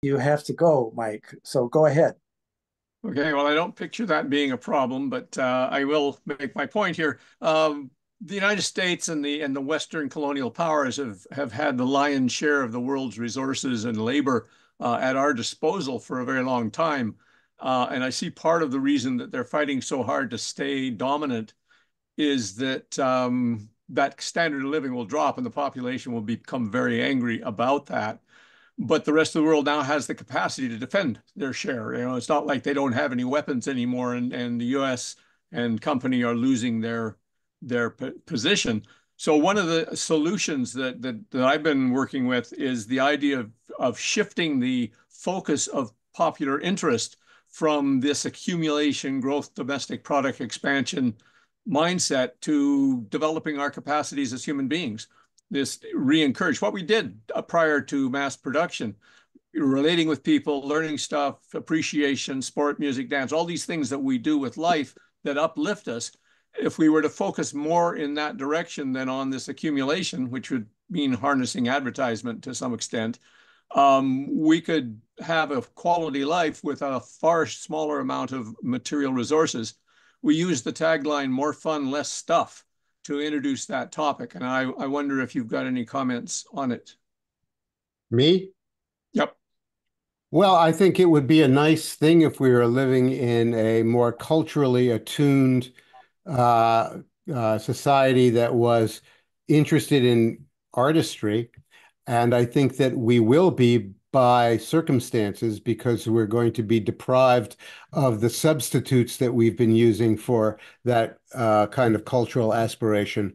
You have to go, Mike. So go ahead. Okay, well, I don't picture that being a problem, but I will make my point here. The United States and the Western colonial powers have had the lion's share of the world's resources and labor at our disposal for a very long time. And I see part of the reason that they're fighting so hard to stay dominant is that that standard of living will drop and the population will become very angry about that. But the rest of the world now has the capacity to defend their share. You know, it's not like they don't have any weapons anymore, and the U.S. and company are losing their position. So one of the solutions that I've been working with is the idea of shifting the focus of popular interest from this accumulation, growth, domestic product expansion mindset to developing our capacities as human beings. This re-encourage what we did prior to mass production, relating with people, learning stuff, appreciation, sport, music, dance, all these things that we do with life that uplift us. If we were to focus more in that direction than on this accumulation, which would mean harnessing advertisement to some extent, we could have a quality life with a far smaller amount of material resources. We use the tagline, more fun, less stuff, to introduce that topic. And I wonder if you've got any comments on it. Me? Yep. Well, I think it would be a nice thing if we were living in a more culturally attuned society that was interested in artistry. And I think that we will be by circumstances because we're going to be deprived of the substitutes that we've been using for that kind of cultural aspiration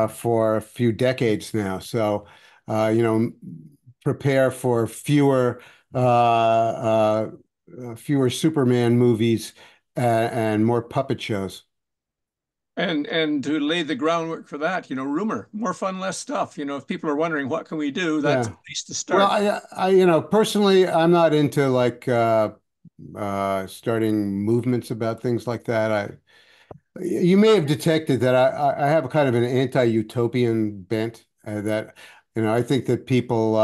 for a few decades now. So, you know, prepare for fewer Superman movies and more puppet shows. And to lay the groundwork for that, you know, rumor, more fun, less stuff. You know, if people are wondering what can we do, that's a Yeah. place to Well, start. personally, I'm not into like starting movements about things like that. You may have detected that I have a kind of an anti-utopian bent that, I think that people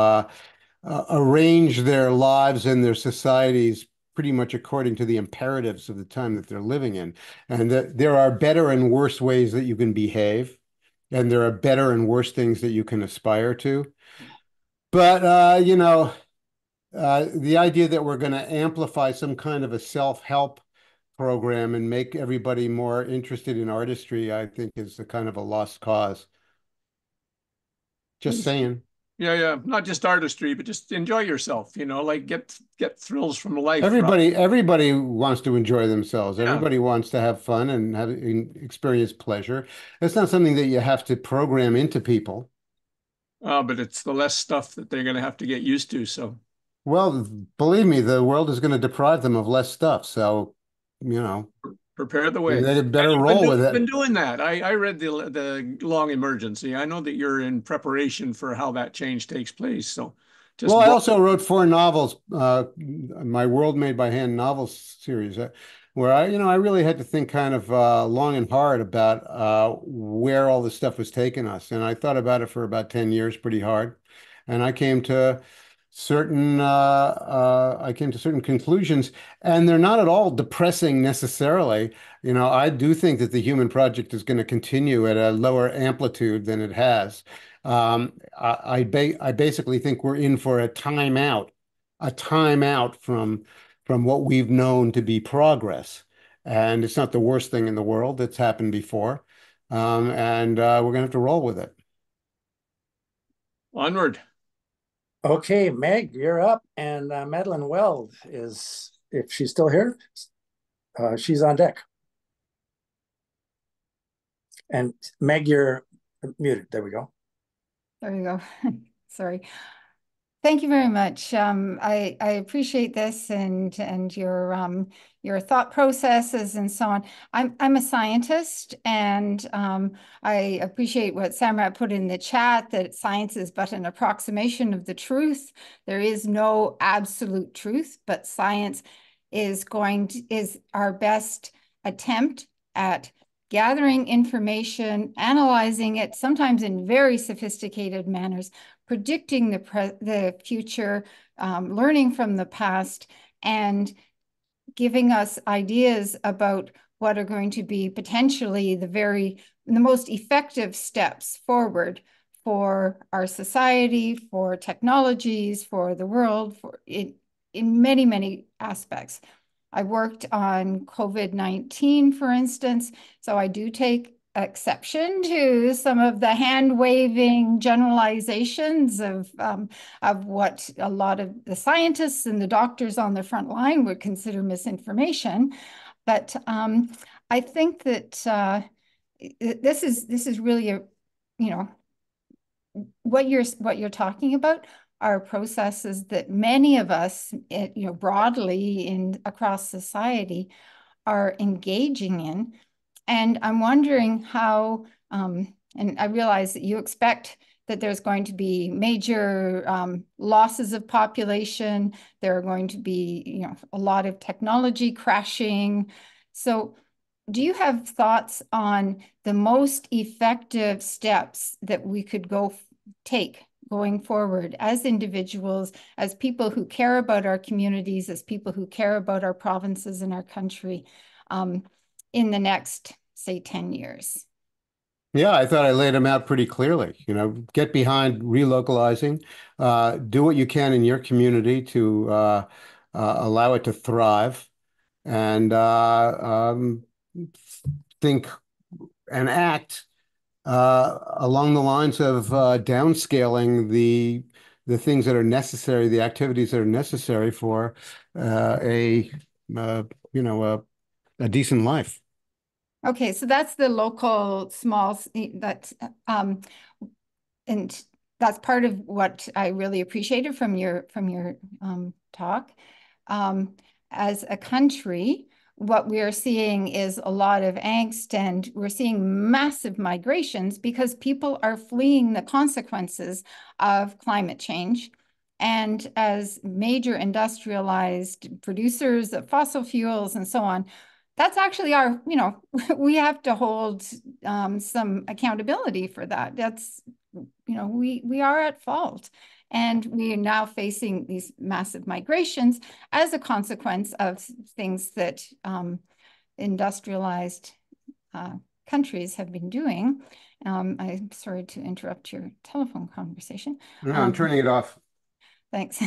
arrange their lives and their societies pretty much according to the imperatives of the time that they're living in, and that there are better and worse ways that you can behave, and there are better and worse things that you can aspire to. But the idea that we're going to amplify some kind of a self-help program and make everybody more interested in artistry, I think is a kind of a lost cause. Just saying. Yeah, yeah. Not just artistry, but just enjoy yourself, you know, like get thrills from life. Everybody wants to enjoy themselves. Yeah. Everybody wants to have fun and experience pleasure. It's not something that you have to program into people. But it's the less stuff that they're going to have to get used to. So, Well, believe me, the world is going to deprive them of less stuff. So, prepare the way. they And better you've roll with been it. doing that. I read the long emergency. I know that you're in preparation for how that change takes place. So Well, just I broad. also wrote four novels, my World Made by Hand novel series, where I really had to think kind of long and hard about where all this stuff was taking us. And I thought about it for about 10 years pretty hard. And I came to certain conclusions, and they're not at all depressing necessarily. I do think that the human project is going to continue at a lower amplitude than it has. I basically think we're in for a timeout from what we've known to be progress. And it's not the worst thing in the world. It's happened before. And we're going to have to roll with it. Onward. Okay, Meg, you're up. And Madeline Weld is, if she's still here, she's on deck. And Meg, you're muted. There we go. There you go. Sorry. Thank you very much. I appreciate this and your thought processes and so on. I'm a scientist, and I appreciate what Samrat put in the chat, that science is but an approximation of the truth. There is no absolute truth, but science is our best attempt at gathering information, analyzing it, sometimes in very sophisticated manners, predicting the future, learning from the past, and giving us ideas about what are going to be potentially the most effective steps forward for our society, for technologies, for the world, in many, many aspects. I worked on COVID-19, for instance, so I do take exception to some of the hand-waving generalizations of what a lot of the scientists and the doctors on the front line would consider misinformation. But I think that this is really what you're talking about are processes that many of us, broadly across society, are engaging in. And I'm wondering how, and I realize that you expect that there's going to be major losses of population. There are going to be, a lot of technology crashing. So do you have thoughts on the most effective steps that we could take going forward as individuals, as people who care about our communities, as people who care about our provinces and our country in the next, say, 10 years? Yeah, I thought I laid them out pretty clearly. Get behind relocalizing, do what you can in your community to allow it to thrive, and think and act along the lines of downscaling the things that are necessary, the activities that are necessary for a decent life. Okay, so that's the local small, and that's part of what I really appreciated from your talk. As a country, what we are seeing is a lot of angst, and we're seeing massive migrations because people are fleeing the consequences of climate change. And as major industrialized producers of fossil fuels and so on, that's actually our, we have to hold some accountability for that. That's, we are at fault. And we are now facing these massive migrations as a consequence of things that industrialized countries have been doing. I'm sorry to interrupt your telephone conversation. No, I'm turning it off. Thanks.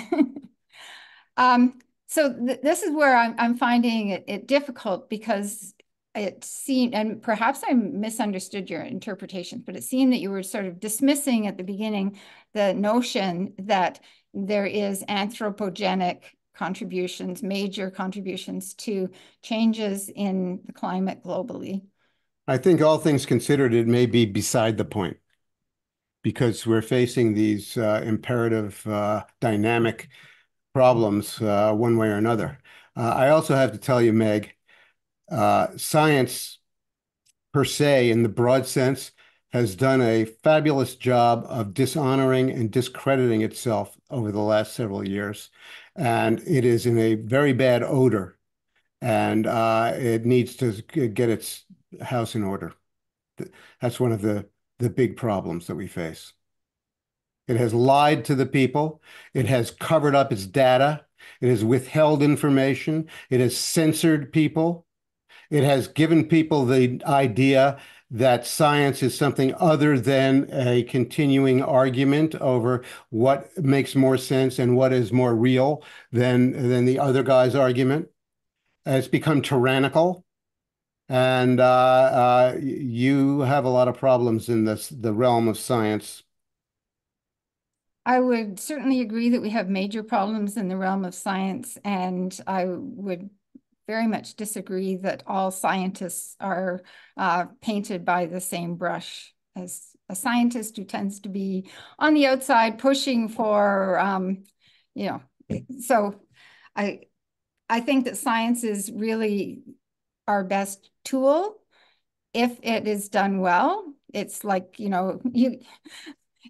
So this is where I'm finding it difficult, because it seemed, and perhaps I misunderstood your interpretation, but it seemed that you were sort of dismissing at the beginning the notion that there is anthropogenic contributions, major contributions to changes in the climate globally. I think all things considered, it may be beside the point, because we're facing these imperative, dynamic problems one way or another. I also have to tell you, Meg, science per se, in the broad sense, has done a fabulous job of dishonoring and discrediting itself over the last several years. And it is in a very bad odor, and it needs to get its house in order. That's one of the big problems that we face. It has lied to the people. It has covered up its data. It has withheld information. It has censored people. It has given people the idea that science is something other than a continuing argument over what makes more sense and what is more real than the other guy's argument. It's become tyrannical. And you have a lot of problems in the realm of science. I would certainly agree that we have major problems in the realm of science, and I would very much disagree that all scientists are painted by the same brush. As a scientist who tends to be on the outside pushing for, so I think that science is really our best tool if it is done well. It's like,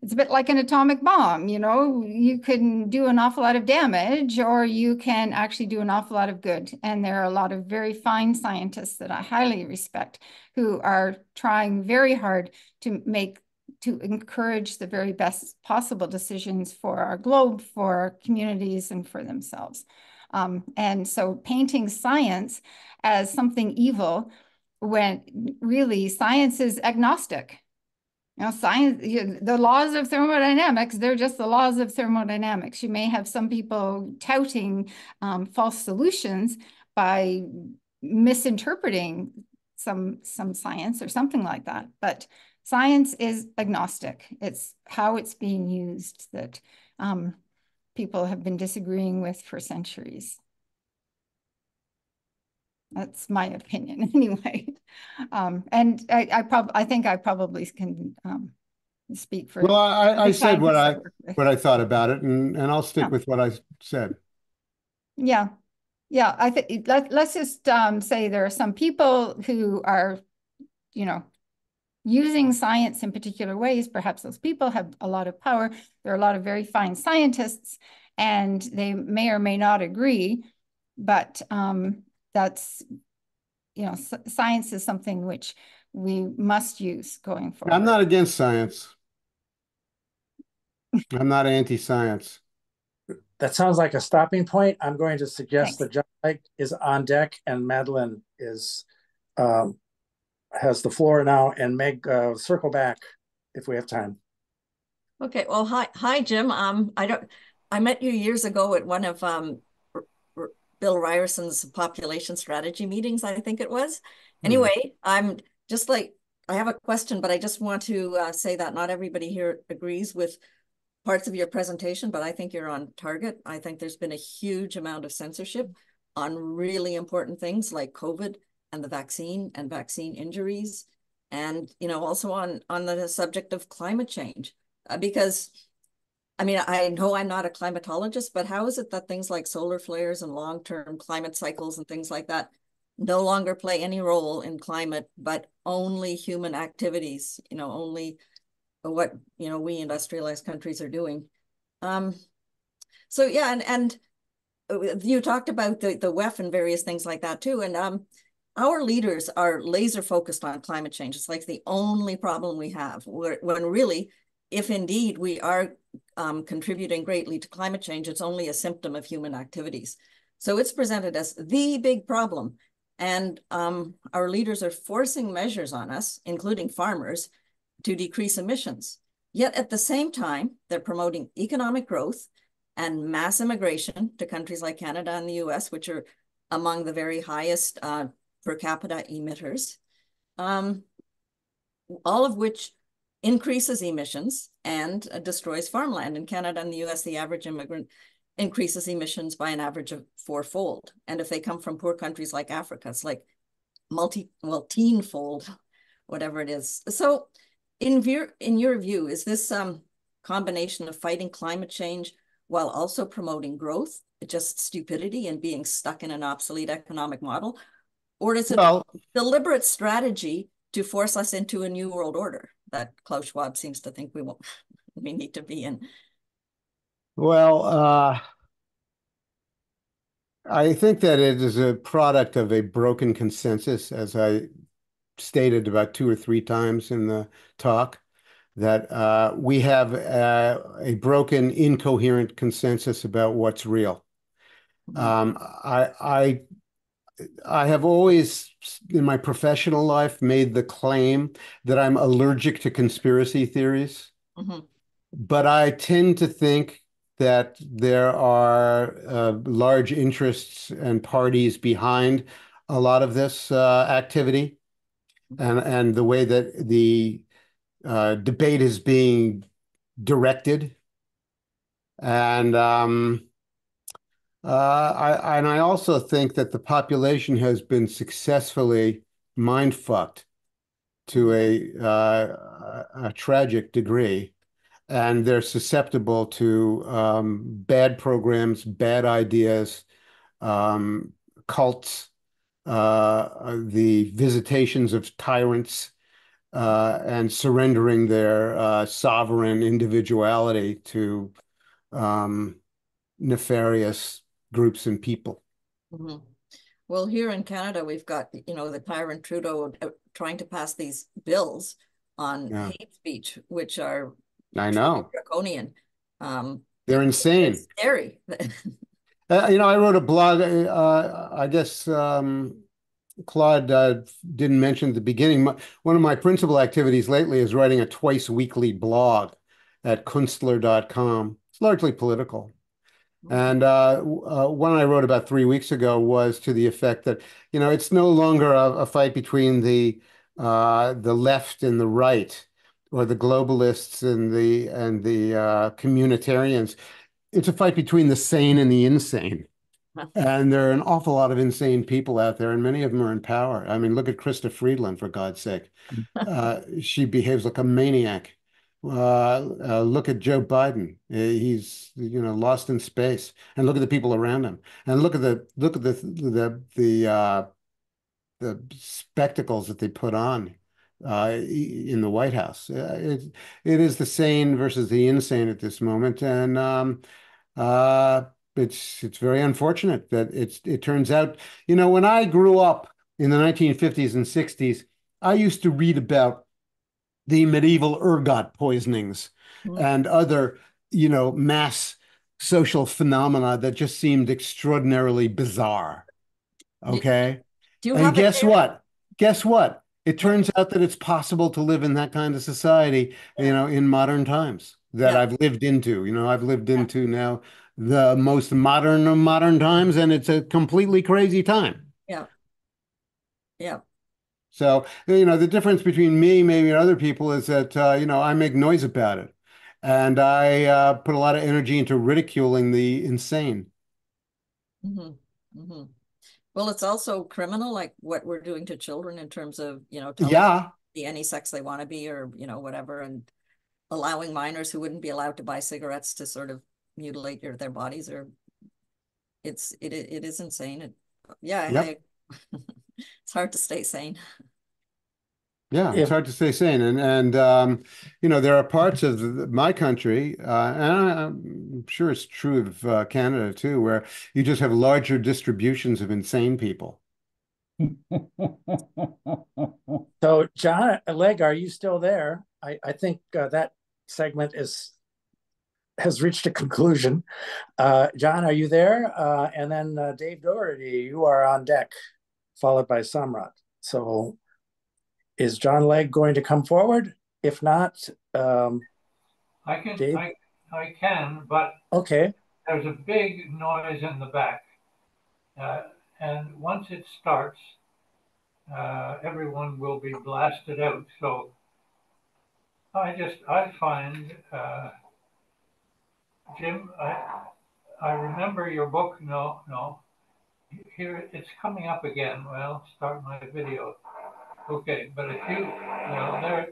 it's a bit like an atomic bomb, you can do an awful lot of damage, or you can actually do an awful lot of good. And there are a lot of very fine scientists that I highly respect who are trying very hard to make to encourage the very best possible decisions for our globe, for our communities, and for themselves. And so painting science as something evil when really science is agnostic. You know, science, the laws of thermodynamics, they're just the laws of thermodynamics. You may have some people touting false solutions by misinterpreting some science or something like that. But science is agnostic. It's how it's being used that people have been disagreeing with for centuries. That's my opinion anyway. And I think I probably can speak for Well, I said what what I thought about it, and I'll stick with what I said. Yeah. Yeah, I think let's just say there are some people who are, you know, using science in particular ways. Perhaps those people have a lot of power. There are a lot of very fine scientists, and they may or may not agree, but that's, you know, science is something which we must use going forward. I'm not against science. I'm not anti-science. That sounds like a stopping point. I'm going to suggest that John Mike is on deck and Madeline is has the floor now, and Meg, circle back if we have time. Okay. Well, hi, Jim. I met you years ago at one of Bill Ryerson's population strategy meetings, I think it was. Anyway, I'm just like, I have a question, but I just want to say that not everybody here agrees with parts of your presentation, but I think you're on target. I think there's been a huge amount of censorship on really important things like COVID and the vaccine and vaccine injuries. And, you know, also on the subject of climate change, because I mean, I know I'm not a climatologist, but how is it that things like solar flares and long-term climate cycles and things like that no longer play any role in climate, but only human activities, you know, only what, you know, we industrialized countries are doing. So yeah, and you talked about the WEF and various things like that too. And our leaders are laser focused on climate change. It's like the only problem we have, when really, if indeed we are contributing greatly to climate change, it's only a symptom of human activities. So it's presented as the big problem. And our leaders are forcing measures on us, including farmers, to decrease emissions. Yet at the same time, they're promoting economic growth and mass immigration to countries like Canada and the US, which are among the very highest per capita emitters, all of which increases emissions and destroys farmland. In Canada and the US, the average immigrant increases emissions by an average of 4-fold. And if they come from poor countries like Africa, it's like tenfold, whatever it is. So in your view, is this combination of fighting climate change while also promoting growth just stupidity and being stuck in an obsolete economic model? Or is it a deliberate strategy to force us into a new world order that Klaus Schwab seems to think we need to be in? Well, I think that it is a product of a broken consensus, as I stated about 2 or 3 times in the talk, that we have a broken, incoherent consensus about what's real. I have always, in my professional life, made the claim that I'm allergic to conspiracy theories, but I tend to think that there are large interests and parties behind a lot of this activity, and the way that the debate is being directed. And I also think that the population has been successfully mind fucked to a tragic degree, and they're susceptible to bad programs, bad ideas, cults, the visitations of tyrants, and surrendering their sovereign individuality to nefarious groups and people. Well, here in Canada, we've got, you know, the tyrant Trudeau trying to pass these bills on Yeah. hate speech, which are I truly know. draconian. They're insane. It's scary. I wrote a blog, I guess Claude didn't mention at the beginning. One of my principal activities lately is writing a twice weekly blog at Kunstler.com. It's largely political. And one I wrote about 3 weeks ago was to the effect that, it's no longer a fight between the left and the right, or the globalists and the communitarians. It's a fight between the sane and the insane. And there are an awful lot of insane people out there, and many of them are in power. I mean, look at Krista Friedland, for God's sake. She behaves like a maniac. Look at Joe Biden. He's, lost in space. And look at the people around him. And look at the spectacles that they put on in the White House. It is the sane versus the insane at this moment, and it's very unfortunate that it turns out. When I grew up in the 1950s and 60s, I used to read about the medieval ergot poisonings and other, mass social phenomena that just seemed extraordinarily bizarre. Okay. Do you And have guess it? what? Guess what? It turns out that it's possible to live in that kind of society, in modern times that I've lived into. I've lived into now the most modern of modern times, and it's a completely crazy time. Yeah. Yeah. So, the difference between me, maybe, and other people is that, I make noise about it. And I put a lot of energy into ridiculing the insane. Well, it's also criminal, like what we're doing to children in terms of, telling them Yeah. to be any sex they want to be, or, whatever, and allowing minors who wouldn't be allowed to buy cigarettes to sort of mutilate their bodies, or it is insane. Yep. It's hard to stay sane. Yeah, it's hard to stay sane, and there are parts of my country, and I'm sure it's true of Canada too, where you just have larger distributions of insane people. So, John Legg, are you still there? I think that segment has reached a conclusion. John, are you there? And then Dave Doherty, you are on deck, followed by Samrat. So, is John Legg going to come forward? If not, I can, Dave? I can, but Okay. there's a big noise in the back. And once it starts, everyone will be blasted out. So I find, Jim, I remember your book. No, here it's coming up again. Well, start my video. Okay, but if you,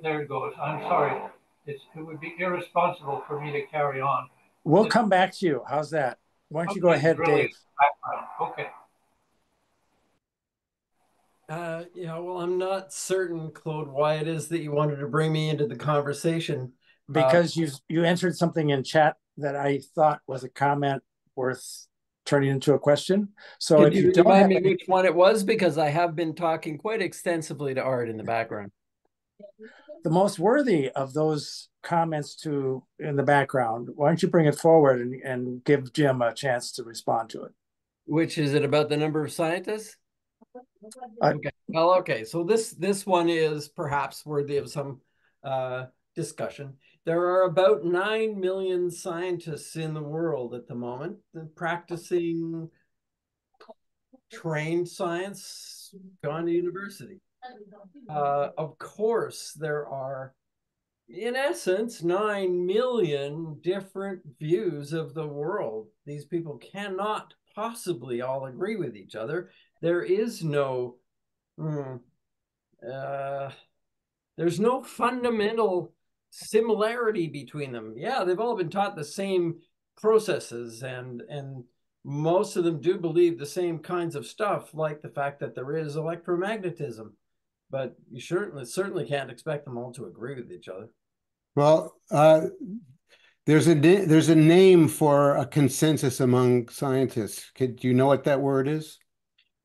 there it goes. I'm sorry. It would be irresponsible for me to carry on. We'll come back to you. How's that? Why don't you go ahead, Dave? Okay. Well, I'm not certain, Claude, why it is that you wanted to bring me into the conversation. Because you answered something in chat that I thought was a comment worth turning into a question. So if you remind me which one it was, because I have been talking quite extensively to Art in the background. The most worthy of those comments in the background, why don't you bring it forward and give Jim a chance to respond to it? Which is it about the number of scientists? Okay. Well, okay. So this one is perhaps worthy of some discussion. There are about 9 million scientists in the world at the moment practicing trained science, gone to university. Of course, there are, in essence, 9 million different views of the world. These people cannot possibly all agree with each other. There is no, there's no fundamental similarity between them. Yeah, they've all been taught the same processes, and most of them do believe the same kinds of stuff, like the fact that there is electromagnetism. But you certainly can't expect them all to agree with each other. Well, there's a name for a consensus among scientists. Do you know what that word is?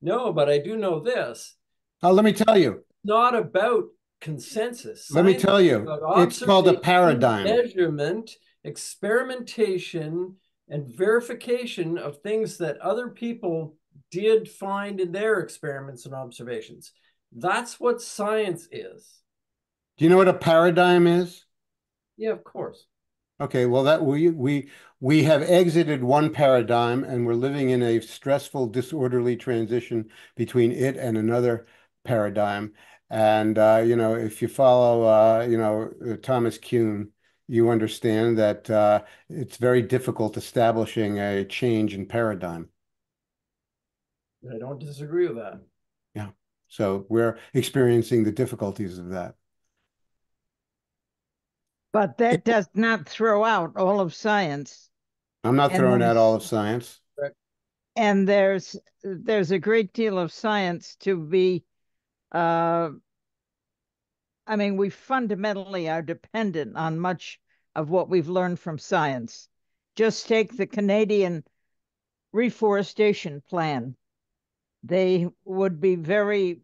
No, but I do know this. Let me tell you. It's not about consensus. Let me Science tell is you, about it's called a observation, paradigm. measurement, experimentation, and verification of things that other people did find in their experiments and observations. That's what science is. Do you know what a paradigm is? Yeah, of course. Okay, well that we have exited one paradigm and we're living in a stressful, disorderly transition between it and another paradigm. And you know, if you follow Thomas Kuhn, you understand that it's very difficult establishing a change in paradigm. I don't disagree with that. Yeah. So we're experiencing the difficulties of that. But that does not throw out all of science. I'm not And throwing out there's- all of science. And there's a great deal of science to be, I mean, we fundamentally are dependent on much of what we've learned from science. Just take the Canadian reforestation plan. They would be very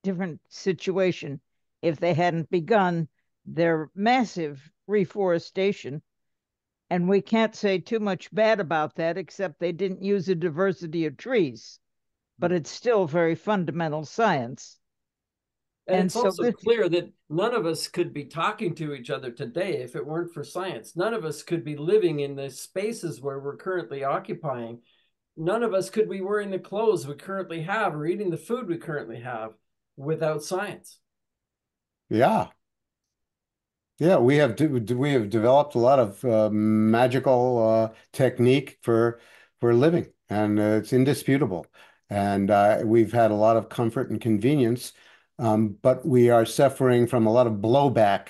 different situation if they hadn't begun their massive reforestation. And we can't say too much bad about that, except they didn't use a diversity of trees. But it's still very fundamental science. And And it's so also clear that none of us could be talking to each other today if it weren't for science. None of us could be living in the spaces where we're currently occupying. None of us could be wearing the clothes we currently have or eating the food we currently have without science. Yeah. Yeah, we have developed a lot of magical technique for living, and it's indisputable. And we've had a lot of comfort and convenience, but we are suffering from a lot of blowback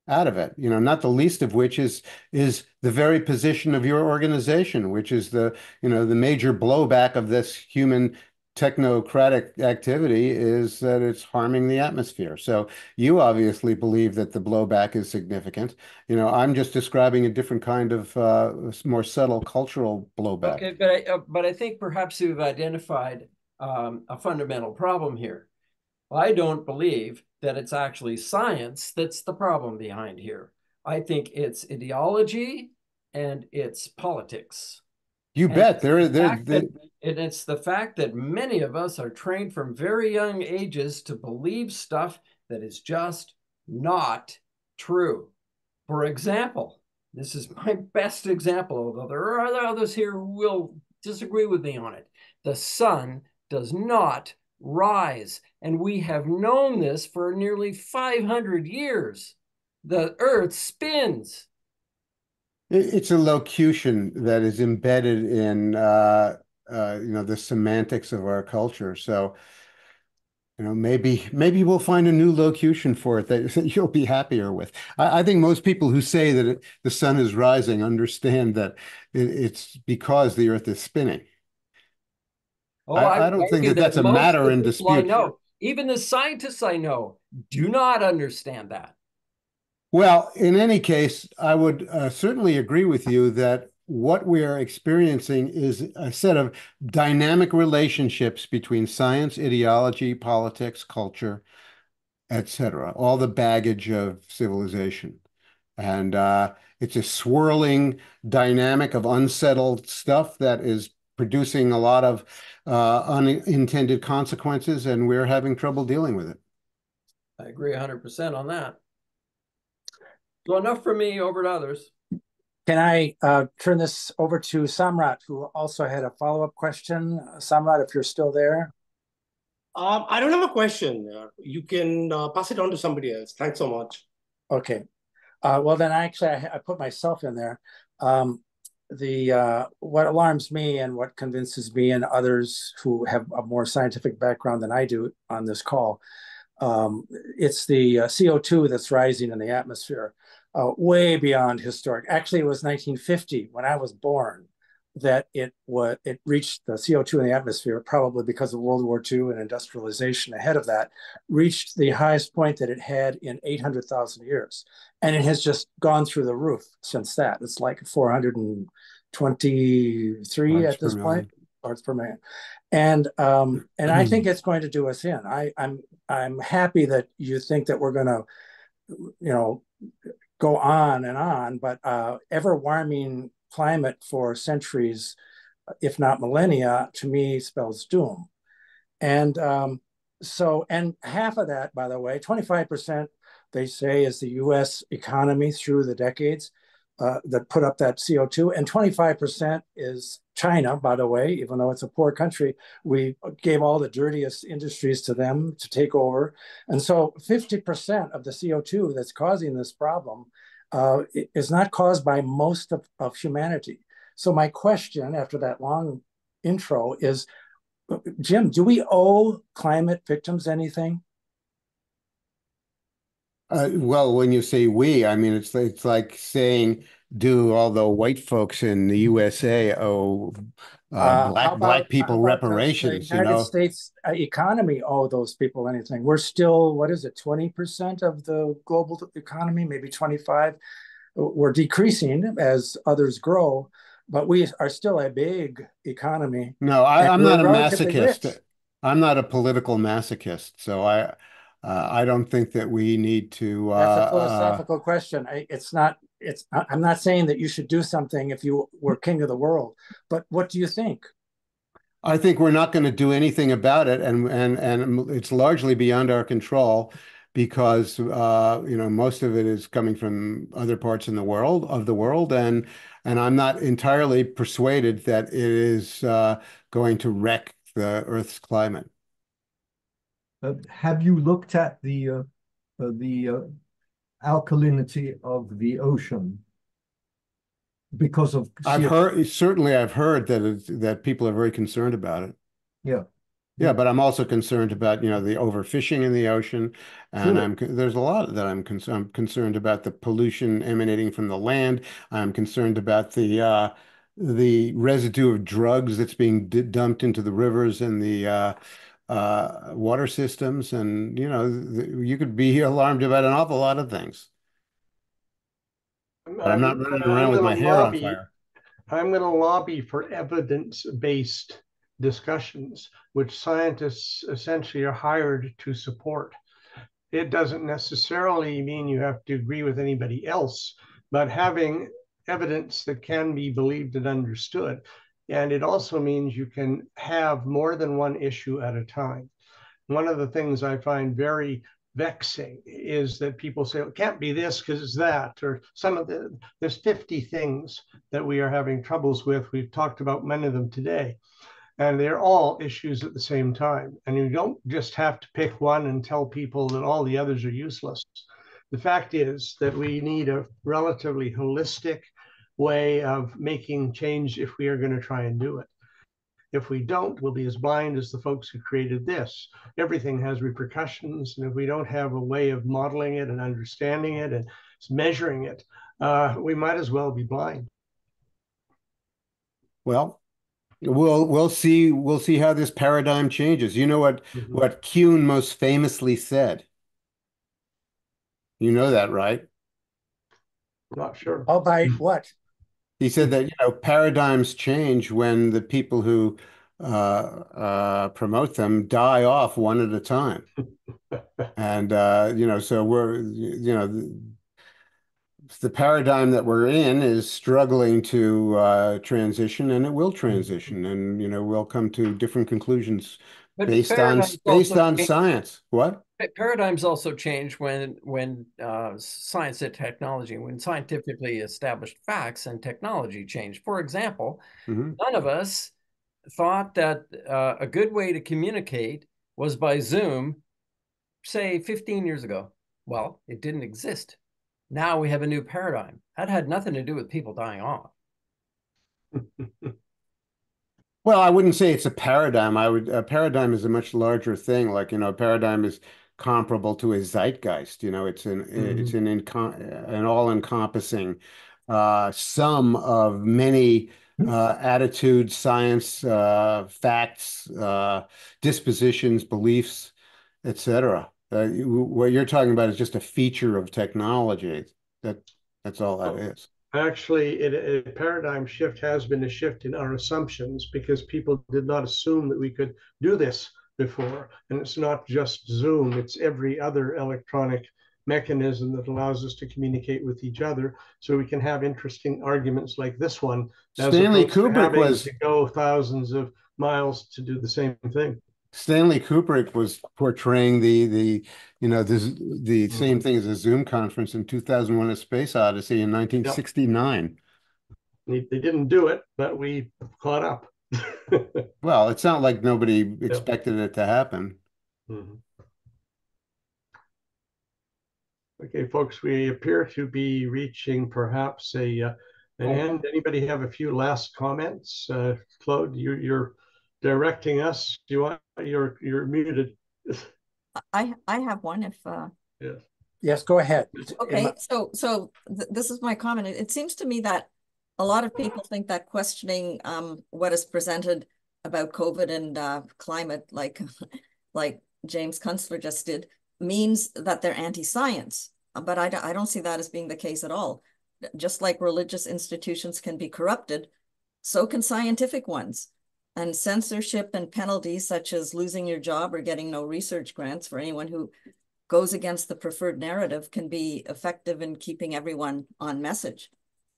out of it. You know, not the least of which is the very position of your organization, which is the major blowback of this human technocratic activity is that it's harming the atmosphere. So you obviously believe that the blowback is significant. You know, I'm just describing a different kind of more subtle cultural blowback. Okay, but I think perhaps you've identified a fundamental problem here. I don't believe that it's actually science that's the problem behind here. I think it's ideology and it's politics. You bet. And it's the fact that many of us are trained from very young ages to believe stuff that is just not true. For example, this is my best example, although there are others here who will disagree with me on it. The sun does not rise, and we have known this for nearly 500 years. The earth spins. It's a locution that is embedded in the semantics of our culture. So, you know, maybe we'll find a new locution for it that you'll be happier with. I think most people who say that the sun is rising understand that it's because the earth is spinning. Oh, I don't think that that's a matter in dispute. I know. Even the scientists I know do not understand that. Well, in any case, I would certainly agree with you that what we are experiencing is a set of dynamic relationships between science, ideology, politics, culture, etc., all the baggage of civilization. And it's a swirling dynamic of unsettled stuff that is producing a lot of unintended consequences, and we're having trouble dealing with it. I agree 100% on that. So enough for me, over to others. Can I turn this over to Samrat, who also had a follow-up question? Samrat, if you're still there. I don't have a question. You can pass it on to somebody else. Thanks so much. Okay. Well, then actually, I put myself in there. What alarms me and what convinces me and others who have a more scientific background than I do on this call, it's the CO2 that's rising in the atmosphere, way beyond historic. Actually, it was 1950 when I was born that it reached the CO2 in the atmosphere, probably because of World War II and industrialization ahead of that, reached the highest point that it had in 800,000 years. And it has just gone through the roof since that. It's like 423 at this point. parts per million. And I think it's going to do us in. I'm happy that you think that we're going to, go on, but ever warming climate for centuries, if not millennia, to me spells doom. And and half of that, by the way, 25%, they say, is the US economy through the decades that put up that CO2. And 25% is China, by the way, even though it's a poor country. We gave all the dirtiest industries to them to take over. And so 50% of the CO2 that's causing this problem is not caused by most of humanity. So my question after that long intro is, Jim, do we owe climate victims anything? Well, when you say we, I mean, it's like saying, do all the white folks in the USA owe black people reparations? The United States economy owe those people anything? We're still, what is it, 20% of the global economy, maybe 25. We're decreasing as others grow, but we are still a big economy. No, I'm not a masochist. Rich. I'm not a political masochist, so I don't think that we need to. That's a philosophical question. I'm not saying that you should do something if you were king of the world, but what do you think? I think we're not going to do anything about it, and it's largely beyond our control because most of it is coming from other parts in the world, and I'm not entirely persuaded that it is going to wreck the Earth's climate. Have you looked at the alkalinity of the ocean because of CO2? I've heard that people are very concerned about it. Yeah. Yeah, but I'm also concerned about, the overfishing in the ocean, and Sure. there's a lot that I'm concerned about the pollution emanating from the land. I'm concerned about the residue of drugs that's being dumped into the rivers and the water systems, and you could be alarmed about an awful lot of things. But I'm not running around with my hair on fire. I'm going to lobby for evidence-based discussions, which scientists essentially are hired to support. It doesn't necessarily mean you have to agree with anybody else, but having evidence that can be believed and understood. And it also means you can have more than one issue at a time. One of the things I find very vexing is that people say, it can't be this because it's that, or there's 50 things that we are having troubles with. We've talked about many of them today, and they're all issues at the same time. And you don't just have to pick one and tell people that all the others are useless. The fact is that we need a relatively holistic way of making change if we are going to try and do it. If we don't, we'll be as blind as the folks who created this. Everything has repercussions, and if we don't have a way of modeling it and understanding it and measuring it, we might as well be blind. Well, we'll see how this paradigm changes. You know what Kuhn most famously said? You know that, right? Not sure. Oh, by what? He said that, paradigms change when the people who promote them die off one at a time. And, so the paradigm that we're in is struggling to transition, and it will transition, and, we'll come to different conclusions based on science. What? Paradigms also change when science and technology, when scientifically established facts and technology change. For example, none of us thought that a good way to communicate was by Zoom, say 15 years ago. Well, it didn't exist. Now we have a new paradigm. That had nothing to do with people dying off. Well, I wouldn't say it's a paradigm. A paradigm is a much larger thing. Like, a paradigm is comparable to a zeitgeist. It's an all-encompassing sum of many attitudes, science, facts, dispositions, beliefs, etc. What you're talking about is just a feature of technology. That's all that is. Actually, a paradigm shift has been a shift in our assumptions because people did not assume that we could do this before. And it's not just Zoom, it's every other electronic mechanism that allows us to communicate with each other so we can have interesting arguments like this one, as Stanley opposed to Kubrick having was to go thousands of miles to do the same thing. Stanley Kubrick was portraying the same thing as a Zoom conference in 2001: A Space Odyssey in 1969. They didn't do it, but we caught up. Well, it's not like nobody expected it to happen. Mm-hmm. Okay, folks, we appear to be reaching perhaps an end. Anybody have a few last comments? Claude, you're directing us. Do you want? You're muted. I have one if. Yes. Yes, go ahead. Okay, so this is my comment. It seems to me that a lot of people think that questioning what is presented about COVID and climate, like James Kunstler just did, means that they're anti-science. But I don't see that as being the case at all. Just like religious institutions can be corrupted, so can scientific ones. And censorship and penalties such as losing your job or getting no research grants for anyone who goes against the preferred narrative can be effective in keeping everyone on message.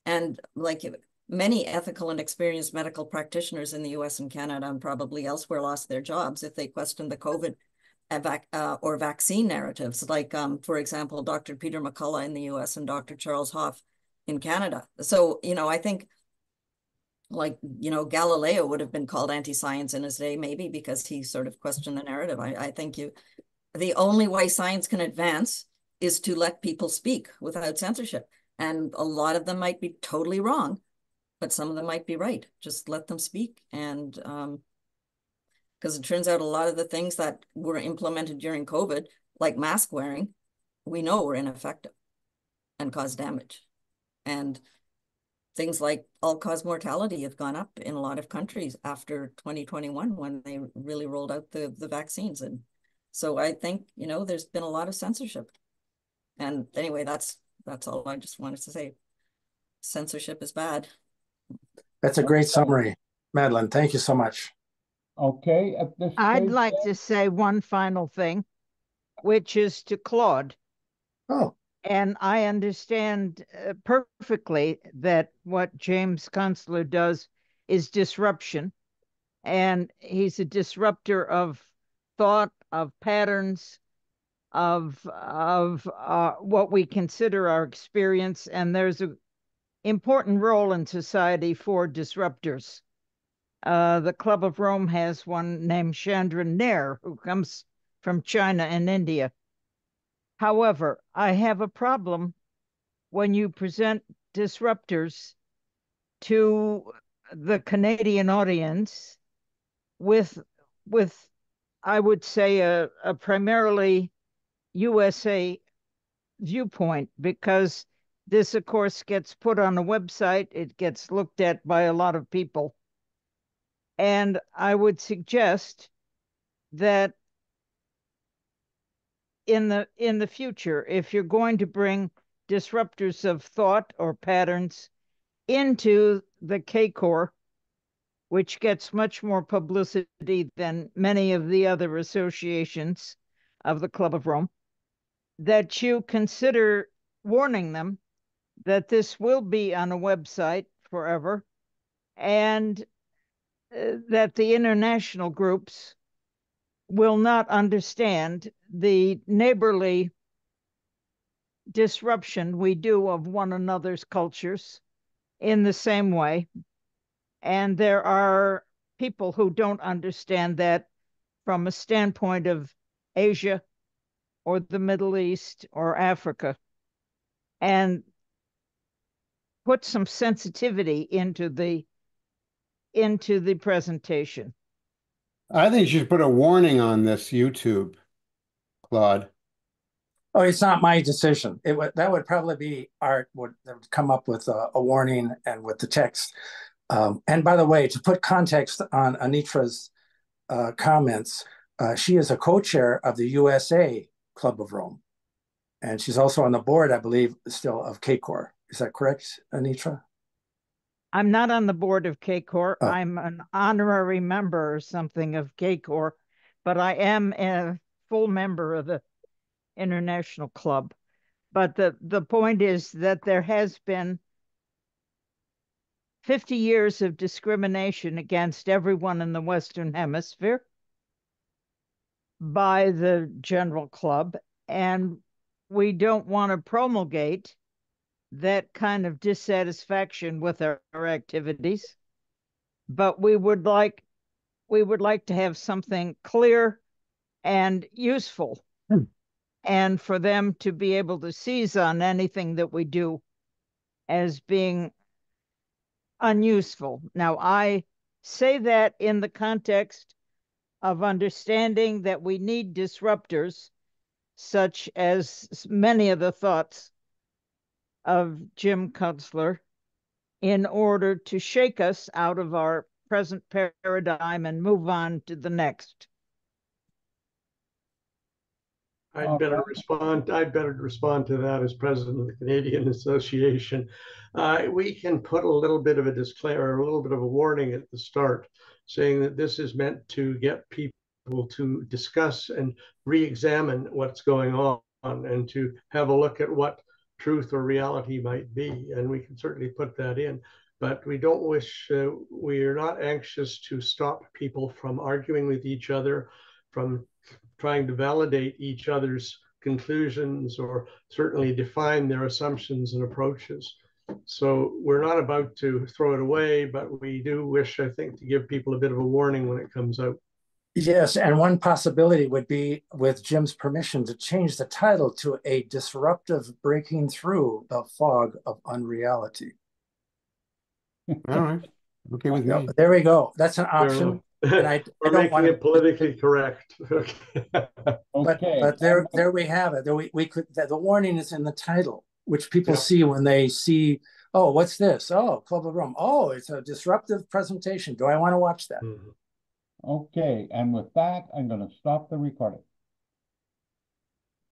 And like many ethical and experienced medical practitioners in the US and Canada and probably elsewhere lost their jobs if they questioned the COVID or vaccine narratives, like, for example, Dr. Peter McCullough in the US and Dr. Charles Hoff in Canada. So, I think Galileo would have been called anti-science in his day, maybe because he sort of questioned the narrative. I think the only way science can advance is to let people speak without censorship. And a lot of them might be totally wrong, but some of them might be right. Just let them speak. And because it turns out a lot of the things that were implemented during COVID, like mask wearing, we know were ineffective and cause damage. And things like all-cause mortality have gone up in a lot of countries after 2021 when they really rolled out the vaccines. And so I think, there's been a lot of censorship. And anyway, that's all I just wanted to say. Censorship is bad. That's a great summary, Madeline. Thank you so much. Okay. I'd like to say one final thing, which is to Claude. Oh. And I understand perfectly that what James Kunstler does is disruption. And he's a disruptor of thought, of patterns, of what we consider our experience. And there's an important role in society for disruptors. The Club of Rome has one named Chandra Nair, who comes from China and India. However, I have a problem when you present disruptors to the Canadian audience with I would say a primarily USA viewpoint, because this, of course, gets put on a website. It gets looked at by a lot of people. And I would suggest that in the future, if you're going to bring disruptors of thought or patterns into the CACOR, which gets much more publicity than many of the other associations of the Club of Rome, that you consider warning them that this will be on a website forever, and that the international groups will not understand the neighborly disruption we do of one another's cultures in the same way. And there are people who don't understand that from a standpoint of Asia or the Middle East or Africa, and put some sensitivity into the presentation. I think you should put a warning on this YouTube, Claude. Oh, it's not my decision. That would probably be Art would come up with a warning and with the text. And by the way, to put context on Anitra's comments, she is a co-chair of the USA Club of Rome. And she's also on the board, I believe, still of CACOR. Is that correct, Anitra? I'm not on the board of CACOR. Oh. I'm an honorary member or something of CACOR, but I am a full member of the International Club. But the point is that there has been 50 years of discrimination against everyone in the Western Hemisphere by the General Club, and we don't want to promulgate that kind of dissatisfaction with our activities, but we would like to have something clear and useful, and for them to be able to seize on anything that we do as being unuseful. Now, I say that in the context of understanding that we need disruptors, such as many of the thoughts of Jim Kunstler, in order to shake us out of our present paradigm and move on to the next. I'd better respond to that as president of the Canadian Association. We can put a little bit of a disclaimer, a little bit of a warning at the start, saying that this is meant to get people to discuss and re-examine what's going on and to have a look at what truth or reality might be. And we can certainly put that in. But we don't wish, we are not anxious to stop people from arguing with each other, from trying to validate each other's conclusions or certainly define their assumptions and approaches. So we're not about to throw it away, but we do wish, I think, to give people a bit of a warning when it comes out. Yes, and one possibility would be, with Jim's permission, to change the title to A Disruptive Breaking Through the Fog of Unreality. All right. Okay with me. There we go. That's an option. And I We're don't making want it politically correct. Okay. But there we have it. We could, the warning is in the title, which people see when they see, oh, what's this? Oh, Club of Rome. Oh, it's a disruptive presentation. Do I want to watch that? Okay, and with that, I'm going to stop the recording.